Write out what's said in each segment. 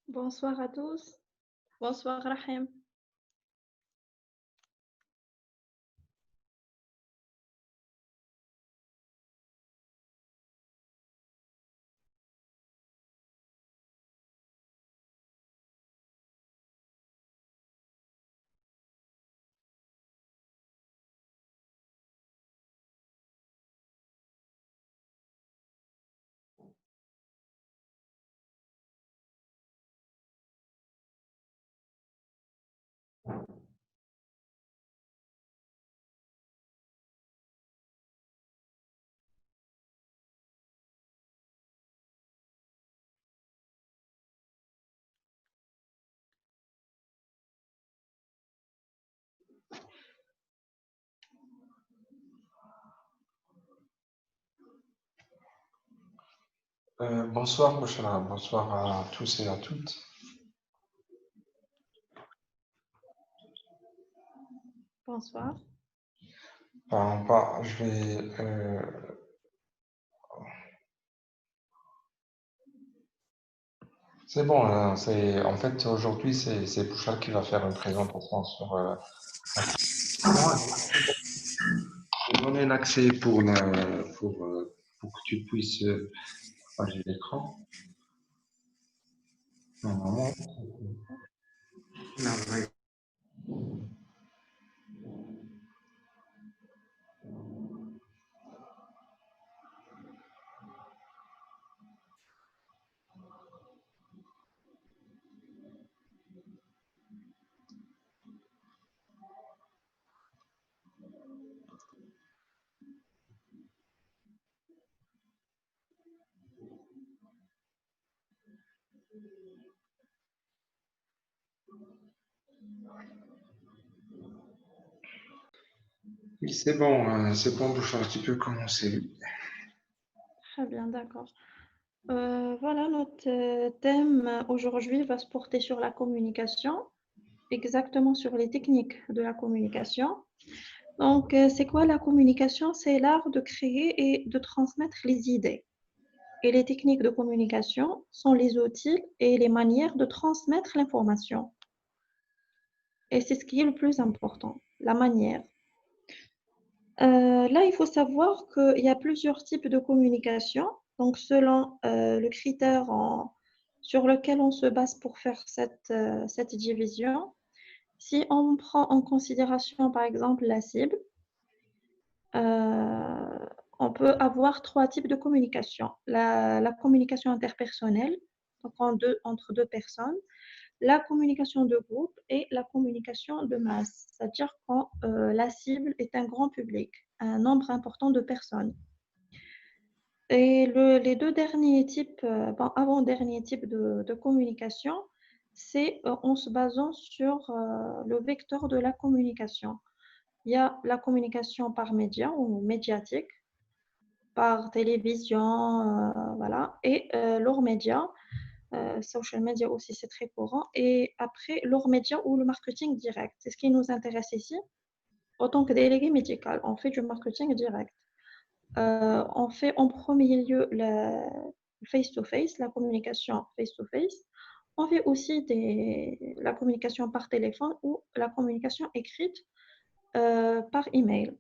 Bonsoir à tous. Bonsoir Rahim. Bonsoir, Bouchra. Bonsoir à tous et à toutes. Bonsoir. Je vais. C'est bon, hein, en fait, aujourd'hui, c'est Bouchra qui va faire une présentation sur. Moi, je vais donner l'accès pour que tu puisses partager l'écran. Normalement. Là, oui, c'est bon, Bouchra, tu peux commencer. Très bien, d'accord. Voilà, notre thème aujourd'hui va se porter sur la communication, exactement sur les techniques de la communication. Donc, c'est quoi la communication? C'est l'art de créer et de transmettre les idées. Et les techniques de communication sont les outils et les manières de transmettre l'information. Et c'est ce qui est le plus important, la manière. Là, il faut savoir qu'il y a plusieurs types de communication. Donc, selon le critère sur lequel on se base pour faire cette division, si on prend en considération, par exemple, la cible, euh, on peut avoir trois types de communication. La communication interpersonnelle, donc entre deux personnes, la communication de groupe et la communication de masse, c'est-à-dire quand la cible est un grand public, un nombre important de personnes. Et les deux derniers types, avant-derniers types de communication, c'est en se basant sur le vecteur de la communication. Il y a la communication par média ou médiatique, par télévision, voilà, et leurs médias. Social media aussi, c'est très courant. Et après, leurs médias ou le marketing direct. C'est ce qui nous intéresse ici. En tant que délégué médical, on fait du marketing direct. On fait en premier lieu la face-to-face, la communication face-to-face. On fait aussi la communication par téléphone ou la communication écrite par email.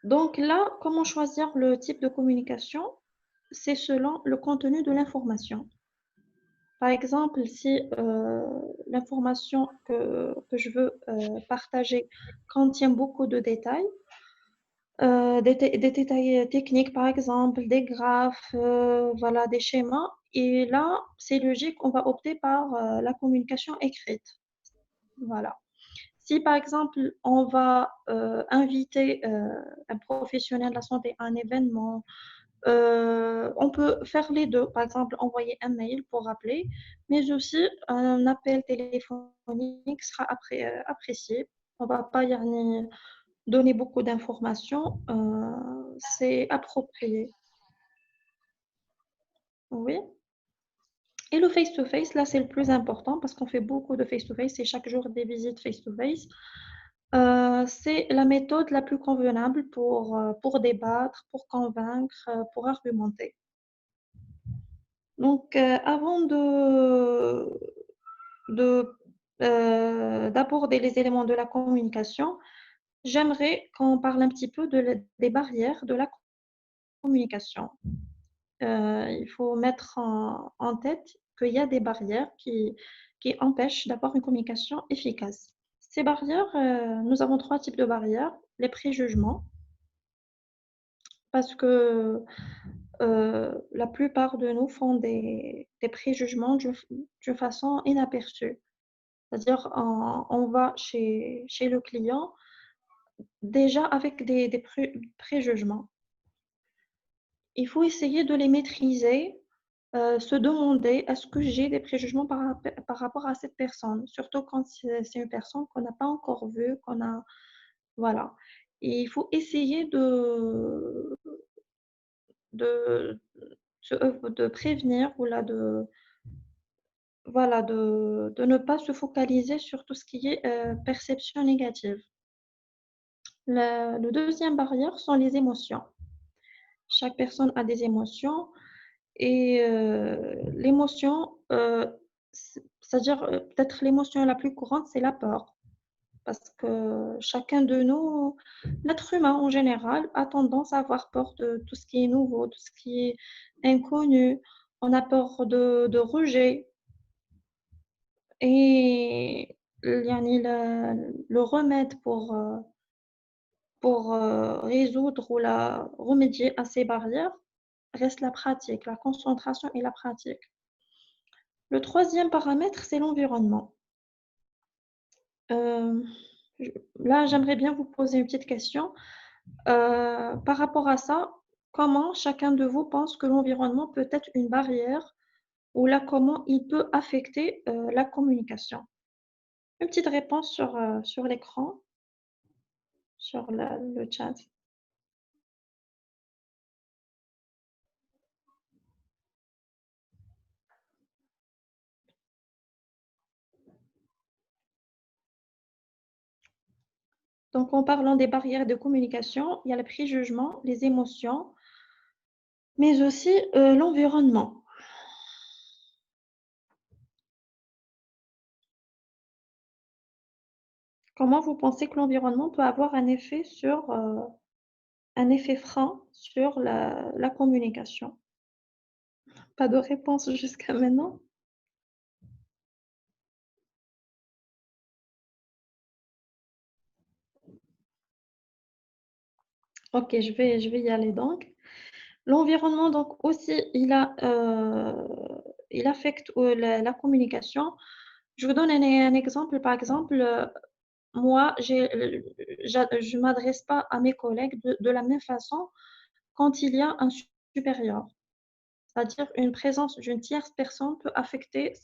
Donc là, comment choisir le type de communication? C'est selon le contenu de l'information. Par exemple, si l'information que je veux partager contient beaucoup de détails, des détails techniques, par exemple, des graphes, voilà, des schémas, et là, c'est logique, on va opter par la communication écrite. Voilà. Si, par exemple, on va inviter un professionnel de la santé à un événement, on peut faire les deux, par exemple envoyer un mail pour rappeler, mais aussi un appel téléphonique sera apprécié. On ne va pas donner beaucoup d'informations, c'est approprié. Oui. Et le face-to-face, là, c'est le plus important parce qu'on fait beaucoup de face-to-face et chaque jour des visites face-to-face. C'est la méthode la plus convenable pour débattre, pour convaincre, pour argumenter. Donc, avant de, d'aborder les éléments de la communication, j'aimerais qu'on parle un petit peu des barrières de la communication. Il faut mettre en tête qu'il y a des barrières qui empêchent d'avoir une communication efficace. Ces barrières, nous avons trois types de barrières. Les préjugements, parce que la plupart de nous font des préjugements d'une façon inaperçue. C'est-à-dire, on va chez le client déjà avec des préjugements. Il faut essayer de les maîtriser, se demander est-ce que j'ai des préjugements par rapport à cette personne, surtout quand c'est une personne qu'on n'a pas encore vue, qu'on a. Voilà. Et il faut essayer de, de prévenir ou là voilà, de ne pas se focaliser sur tout ce qui est perception négative. Le deuxième barrière sont les émotions. Chaque personne a des émotions et l'émotion, c'est-à-dire peut-être l'émotion la plus courante, c'est la peur. Parce que chacun de nous, l'être humain en général, a tendance à avoir peur de tout ce qui est nouveau, tout ce qui est inconnu. On a peur de rejet. Et yani, le remède pour résoudre ou remédier à ces barrières reste la pratique, la concentration et la pratique. Le troisième paramètre, c'est l'environnement. Euh, Là, j'aimerais bien vous poser une petite question. Par rapport à ça, comment chacun de vous pense que l'environnement peut être une barrière ou là, comment il peut affecter la communication? Une petite réponse sur l'écran, sur le chat. Donc, en parlant des barrières de communication, il y a le préjugement, les émotions, mais aussi l'environnement. Comment vous pensez que l'environnement peut avoir un effet frein sur la communication? Pas de réponse jusqu'à maintenant? Ok, je vais y aller donc. L'environnement, donc aussi, il affecte la communication. Je vous donne un exemple. Par exemple, moi, je ne m'adresse pas à mes collègues de la même façon quand il y a un supérieur. C'est-à-dire une présence d'une tierce personne peut affecter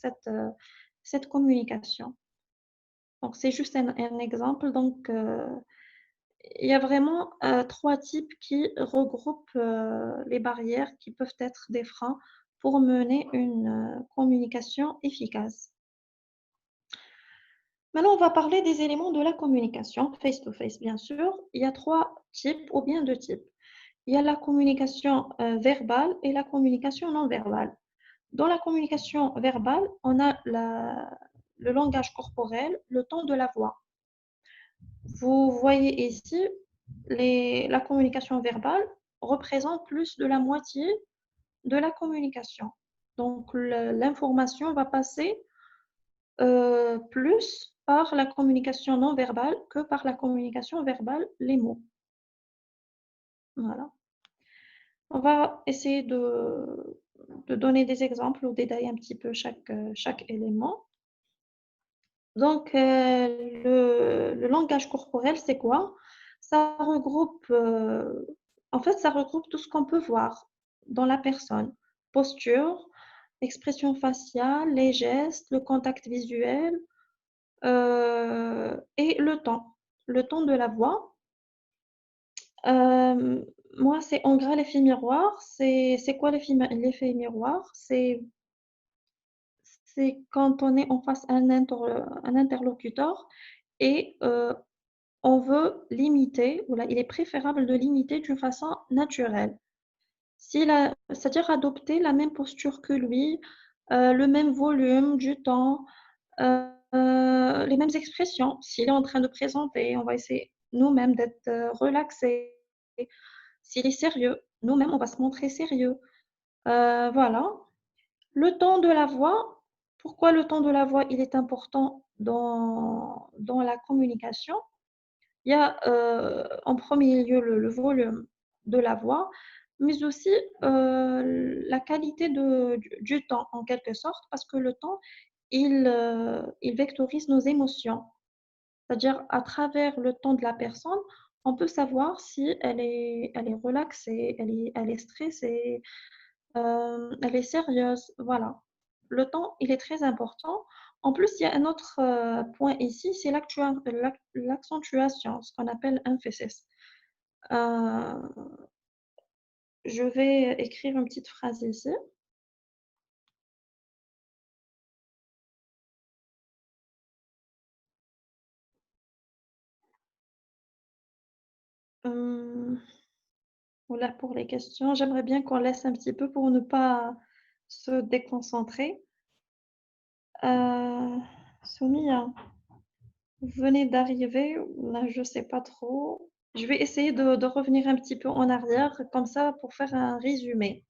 cette communication. Donc, c'est juste un exemple. Donc, il y a vraiment trois types qui regroupent les barrières qui peuvent être des freins pour mener une communication efficace. Maintenant, on va parler des éléments de la communication face-to-face, bien sûr. Il y a trois types ou bien deux types. Il y a la communication verbale et la communication non verbale. Dans la communication verbale, on a le langage corporel, le ton de la voix. Vous voyez ici, la communication verbale représente plus de la moitié de la communication. Donc, l'information va passer plus par la communication non verbale que par la communication verbale, les mots. Voilà. On va essayer de donner des exemples ou détailler un petit peu chaque élément. Donc, le langage corporel, c'est quoi? Ça regroupe, en fait, ça regroupe tout ce qu'on peut voir dans la personne. Posture, expression faciale, les gestes, le contact visuel et le ton de la voix. Euh, Moi, c'est en gras l'effet miroir. C'est quoi l'effet miroir? C'est quand on est en face à un interlocuteur et on veut l'imiter, ou là, il est préférable de l'imiter d'une façon naturelle. C'est-à-dire adopter la même posture que lui, le même volume du temps, les mêmes expressions. S'il est en train de présenter, on va essayer nous-mêmes d'être relaxés. S'il est sérieux, nous-mêmes, on va se montrer sérieux. Voilà. Le ton de la voix, pourquoi le ton de la voix, il est important dans la communication? Il y a en premier lieu le volume de la voix, mais aussi la qualité du temps en quelque sorte, parce que le temps, il vectorise nos émotions. C'est-à-dire à travers le temps de la personne, on peut savoir si elle est relaxée, elle est stressée, elle est sérieuse. Voilà. Le temps, il est très important. En plus, il y a un autre point ici, c'est l'accentuation, ce qu'on appelle emphasis. Euh, je vais écrire une petite phrase ici. Euh, voilà pour les questions. J'aimerais bien qu'on laisse un petit peu pour ne pas se déconcentrer. Soumia, vous venez d'arriver, là, je ne sais pas trop. Je vais essayer de revenir un petit peu en arrière, comme ça, pour faire un résumé.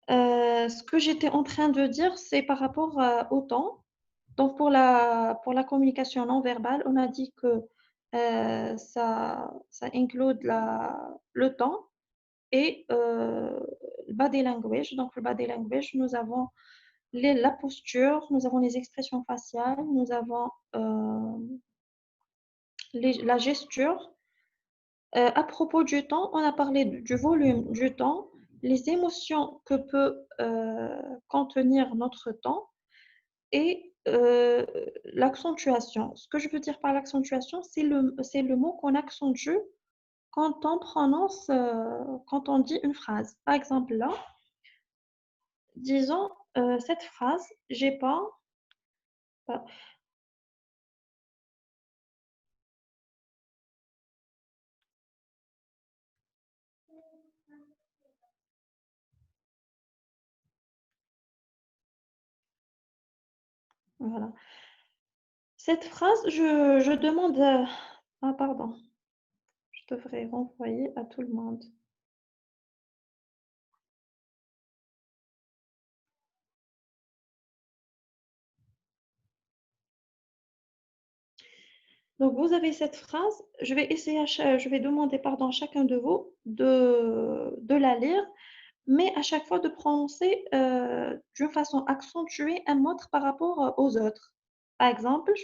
Ce que j'étais en train de dire, c'est par rapport au temps. Donc, pour la communication non verbale, on a dit que ça inclut le temps et le body language. Donc, le body language, nous avons la posture, nous avons les expressions faciales, nous avons la gesture. À propos du temps, on a parlé du volume du temps, les émotions que peut contenir notre temps et l'accentuation. Ce que je veux dire par l'accentuation, c'est le mot qu'on accentue quand on prononce, quand on dit une phrase. Par exemple, là, disons cette phrase, j'ai pas. euh, voilà. Cette phrase, je demande. Ah, pardon, je devrais renvoyer à tout le monde. Donc, vous avez cette phrase. Je vais essayer, je vais demander pardon à chacun de vous de la lire, mais à chaque fois de prononcer d'une façon accentuée un mot par rapport aux autres. Par exemple,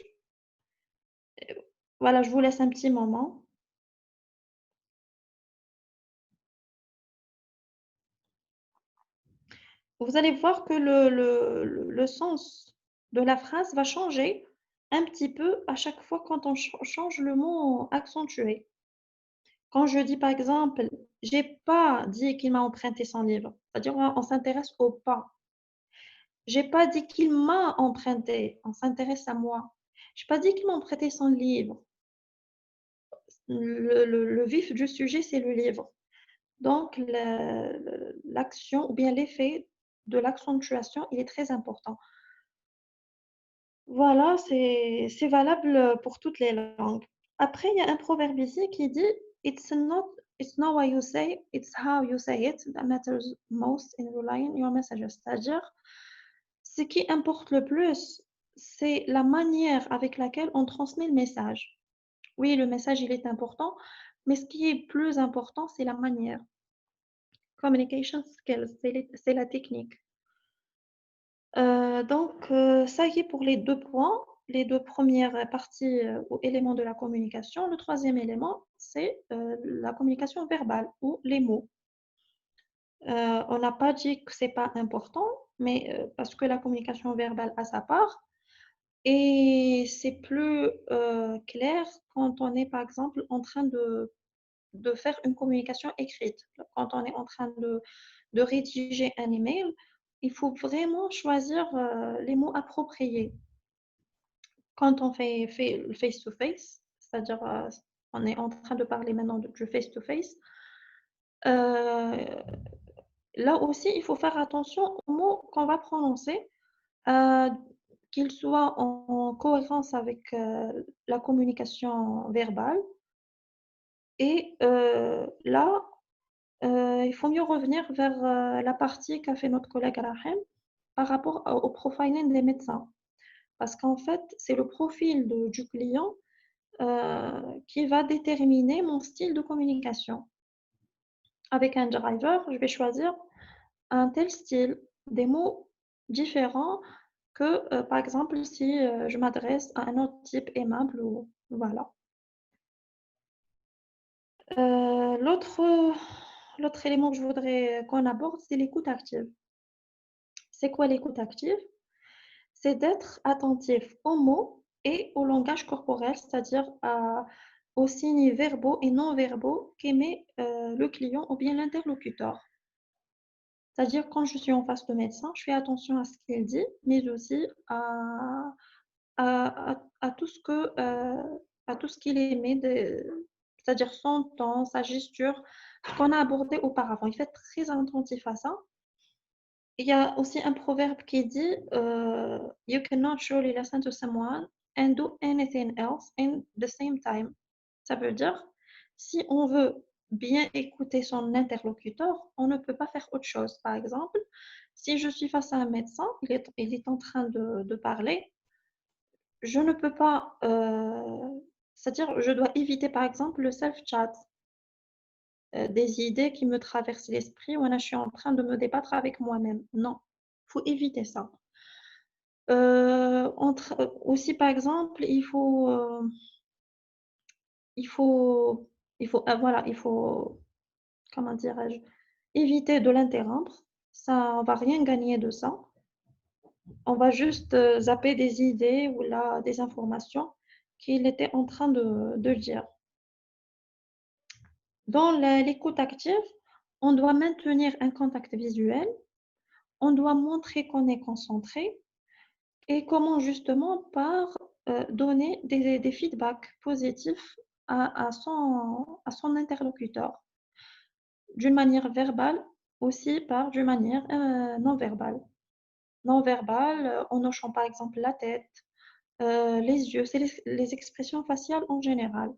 voilà, je vous laisse un petit moment. Vous allez voir que le sens de la phrase va changer un petit peu à chaque fois quand on change le mot accentué. Quand je dis par exemple, j'ai pas dit qu'il m'a emprunté son livre, c'est-à-dire on s'intéresse au pas. J'ai pas dit qu'il m'a emprunté, on s'intéresse à moi. J'ai pas dit qu'il m'a emprunté son livre. Le vif du sujet, c'est le livre. Donc, l'action ou bien l'effet de l'accentuation, il est très important. Voilà, c'est valable pour toutes les langues. Après, il y a un proverbe ici qui dit it's not what you say, it's how you say it that matters most in relaying your messages. C'est-à-dire, ce qui importe le plus, c'est la manière avec laquelle on transmet le message. Oui, le message, il est important, mais ce qui est plus important, c'est la manière. Communication skills, c'est la technique. Ça y est pour les deux points, les deux premières parties ou éléments de la communication. Le troisième élément, c'est la communication verbale ou les mots. On n'a pas dit que c'est pas important, mais parce que la communication verbale a sa part et c'est plus clair quand on est, par exemple, en train de faire une communication écrite. Quand on est en train de rédiger un email, il faut vraiment choisir les mots appropriés. Quand on fait le face-to-face, c'est-à-dire on est en train de parler maintenant du face-to-face, Euh, Là aussi, il faut faire attention aux mots qu'on va prononcer, euh, qu'ils soient en cohérence avec la communication verbale. Et là, il faut mieux revenir vers la partie qu'a fait notre collègue Rahim par rapport au profiling des médecins. Parce qu'en fait, c'est le profil du client qui va déterminer mon style de communication. Avec un driver, je vais choisir un tel style, des mots différents que, par exemple, si je m'adresse à un autre type aimable ou voilà. L'autre élément que je voudrais qu'on aborde, c'est l'écoute active. C'est quoi l'écoute active? C'est d'être attentif aux mots et au langage corporel, c'est-à-dire aux signes verbaux et non verbaux qu'émet le client ou bien l'interlocuteur. C'est-à-dire quand je suis en face de médecin, je fais attention à ce qu'il dit, mais aussi à tout ce à tout ce qu'il émet, c'est-à-dire son ton, sa gesture, ce qu'on a abordé auparavant. Il fait très attentif à ça. Il y a aussi un proverbe qui dit You cannot surely listen to someone and do anything else in the same time. Ça veut dire, si on veut bien écouter son interlocuteur, on ne peut pas faire autre chose. Par exemple, si je suis face à un médecin, il est en train de parler, je ne peux pas, c'est-à-dire, je dois éviter, par exemple, le self-chat, des idées qui me traversent l'esprit où là, je suis en train de me débattre avec moi-même. Non, il faut éviter ça. Aussi, par exemple, il faut, voilà, il faut, comment dirais-je, éviter de l'interrompre. Ça, on va rien gagner de ça. On va juste zapper des idées ou là, des informations qu'il était en train de dire. Dans l'écoute active, on doit maintenir un contact visuel, on doit montrer qu'on est concentré et comment justement par donner des feedbacks positifs à son interlocuteur, d'une manière verbale, aussi par d'une manière non verbale. Non verbale, en hochant par exemple la tête, les yeux, c'est les expressions faciales en général.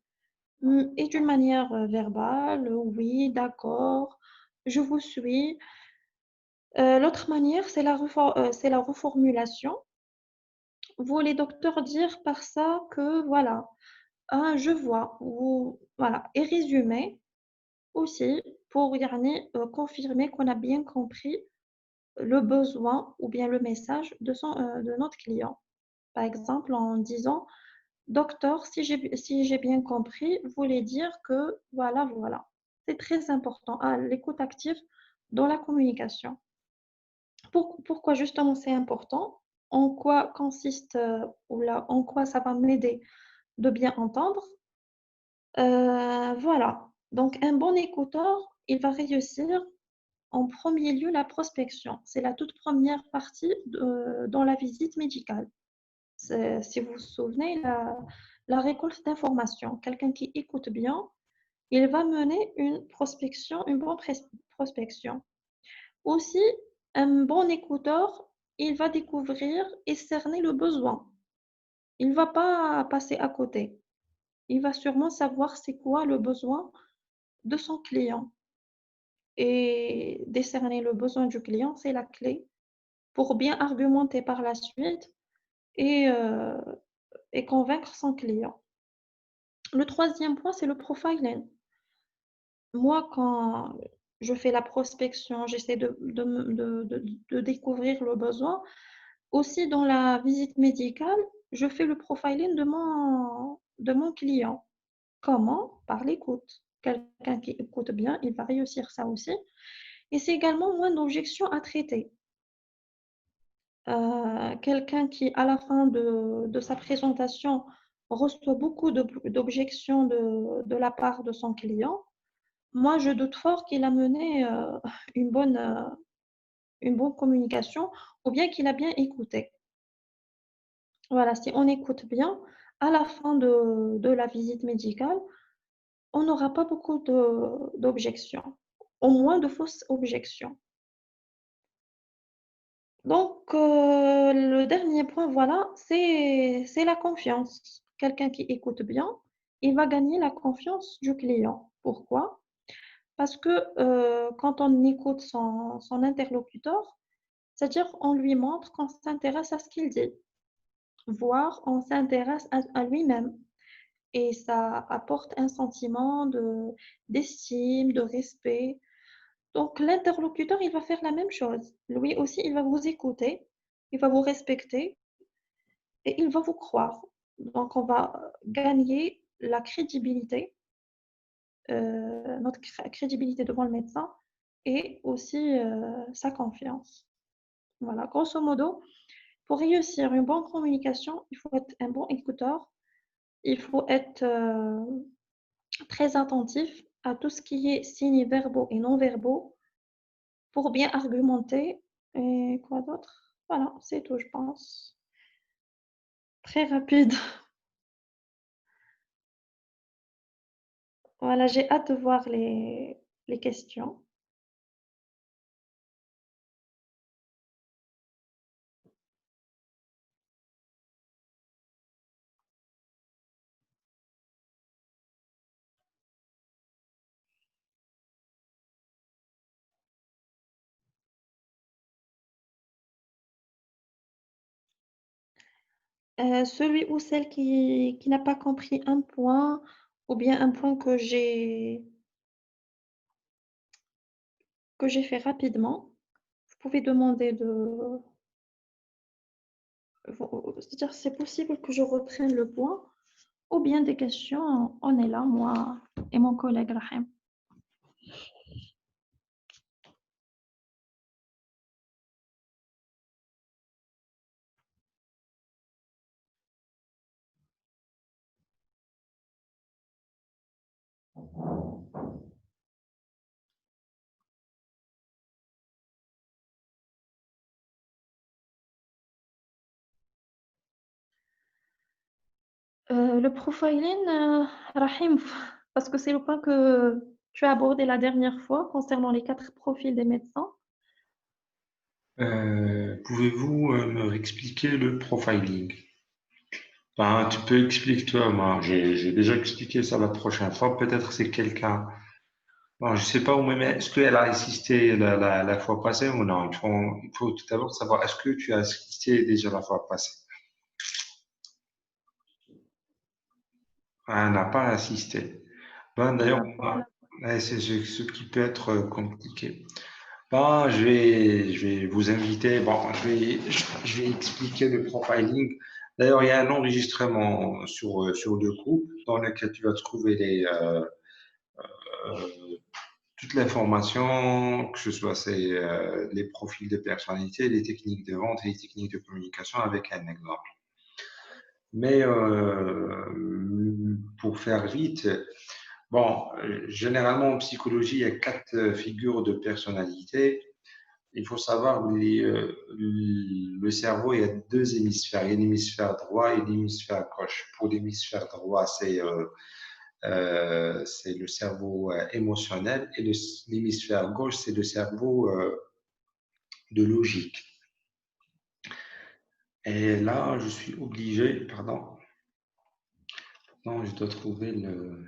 Et d'une manière verbale, oui, d'accord, je vous suis. L'autre manière, c'est la reformulation. Vous, les docteurs, dire par ça que voilà, ah, je vois, ou voilà, et résumer aussi pour yani, confirmer qu'on a bien compris le besoin ou bien le message de notre client. Par exemple, en disant, docteur, si j'ai bien compris, vous voulez dire que voilà, voilà. C'est très important, l'écoute active dans la communication. Pourquoi justement c'est important? En quoi consiste, ou là, en quoi ça va m'aider de bien entendre? Voilà. Donc, un bon écouteur, il va réussir en premier lieu la prospection. C'est la toute première partie dans la visite médicale. Si vous vous souvenez, la récolte d'informations. Quelqu'un qui écoute bien, il va mener une prospection, une bonne prospection. Aussi, un bon écouteur, il va découvrir et cerner le besoin. Il ne va pas passer à côté. Il va sûrement savoir c'est quoi le besoin de son client. Et décerner le besoin du client, c'est la clé pour bien argumenter par la suite et, euh, et convaincre son client. Le troisième point, c'est le profiling. Moi, quand je fais la prospection, j'essaie de découvrir le besoin. Aussi, dans la visite médicale, je fais le profiling de mon client. Comment? Par l'écoute. Quelqu'un qui écoute bien, il va réussir ça aussi. Et c'est également moins d'objections à traiter. Quelqu'un qui, à la fin de sa présentation, reçoit beaucoup d'objections de la part de son client, moi, je doute fort qu'il a mené une une bonne communication ou bien qu'il a bien écouté. Voilà, si on écoute bien, à la fin de la visite médicale, on n'aura pas beaucoup d'objections. au moins de fausses objections. Donc, le dernier point, voilà, c'est la confiance. Quelqu'un qui écoute bien, il va gagner la confiance du client. Pourquoi? Parce que quand on écoute son interlocuteur, c'est-à-dire on lui montre qu'on s'intéresse à ce qu'il dit, voire on s'intéresse à lui-même. Et ça apporte un sentiment d'estime, de respect. Donc, l'interlocuteur, il va faire la même chose. Lui aussi, il va vous écouter, il va vous respecter et il va vous croire. Donc, on va gagner la crédibilité, notre crédibilité devant le médecin et aussi sa confiance. Voilà, grosso modo, pour réussir une bonne communication, il faut être un bon écouteur, il faut être très attentif à tout ce qui est signes verbaux et non verbaux pour bien argumenter. Et quoi d'autre? Voilà, c'est tout, je pense. Très rapide. Voilà, j'ai hâte de voir les questions. Celui ou celle qui n'a pas compris un point ou bien un point que j'ai fait rapidement, vous pouvez demander c'est-à-dire c'est possible que je reprenne le point ou bien des questions, on est là, moi et mon collègue Rahim. Le profiling, Rahim, parce que c'est le point que tu as abordé la dernière fois concernant les 4 profils des médecins. Pouvez-vous me réexpliquer le profiling? Ben, tu peux expliquer toi, moi j'ai déjà expliqué ça la prochaine fois, peut-être c'est quelqu'un. Bon, je sais pas où même est-ce qu'elle a assisté la fois passée ou non. Il faut tout d'abord savoir est-ce que tu as assisté déjà la fois passée. Elle n'a pas assisté. Ben, d'ailleurs, Pour la- c'est ce qui peut être compliqué. Ben, je vais vous inviter. Bon, je vais expliquer le profiling. D'ailleurs, il y a un enregistrement sur le groupe dans lequel tu vas trouver euh, toute l'information, que ce soit les profils de personnalité, les techniques de vente et les techniques de communication avec un exemple. Mais pour faire vite, bon, généralement en psychologie, il y a 4 figures de personnalité. Il faut savoir le cerveau, il y a 2 hémisphères. Il y a l'hémisphère droit et l'hémisphère gauche. Pour l'hémisphère droit, c'est le cerveau émotionnel et l'hémisphère gauche, c'est le cerveau de logique. Et là, je suis obligé, pardon, non, je dois trouver le.